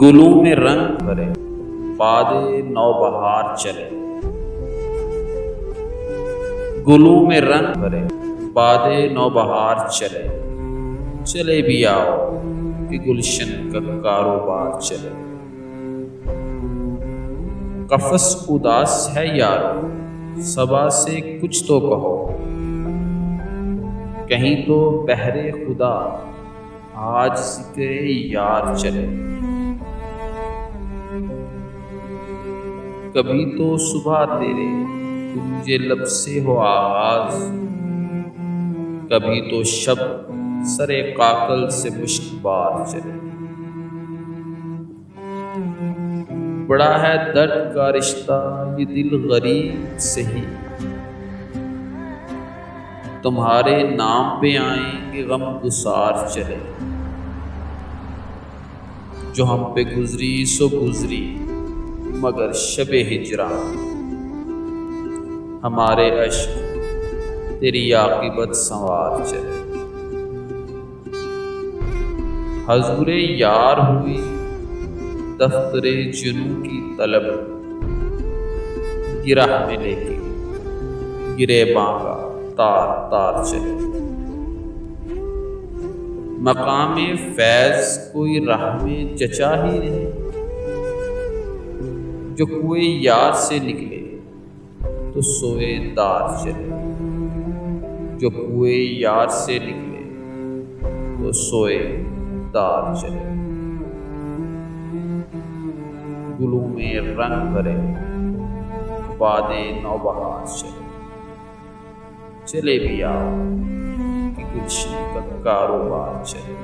گلوں میں رنگ بھرے باد نوبہار چلے، گلوں میں رنگ بھرے باد نوبہار چلے، چلے بھی آؤ کہ گلشن کا کاروبار چلے۔ قفس اداس ہے یارو، صبا سے کچھ تو کہو، کہیں تو بہر خدا آج ذکر یار چلے۔ کبھی تو صبح تیرے گونج لب سے ہو آغاز، کبھی تو شب سر قاقل سے مشک بار چلے۔ بڑا ہے درد کا رشتہ یہ دل غریب سے ہی، تمہارے نام پہ آئیں گے غم گسار چلے۔ جو ہم پہ گزری سو گزری مگر شب ہجراں، ہمارے عشق تیری عاقبت سنوار چلے۔ حضور یار ہوئی دفتر جنوں کی طلب، گرہ میں لے کے گرے بانگا تار تار چلے۔ مقام فیض کوئی راہ میں جچا ہی نہیں، جو کوئی یار سے نکلے تو سوئے دار چلے، جو کوئی یار سے نکلے تو سوئے دار چلے۔ گلوں میں رنگ بھرے باد نوبہار چلے، چلے بھی آؤ کہ گلشن کا کاروبار چلے۔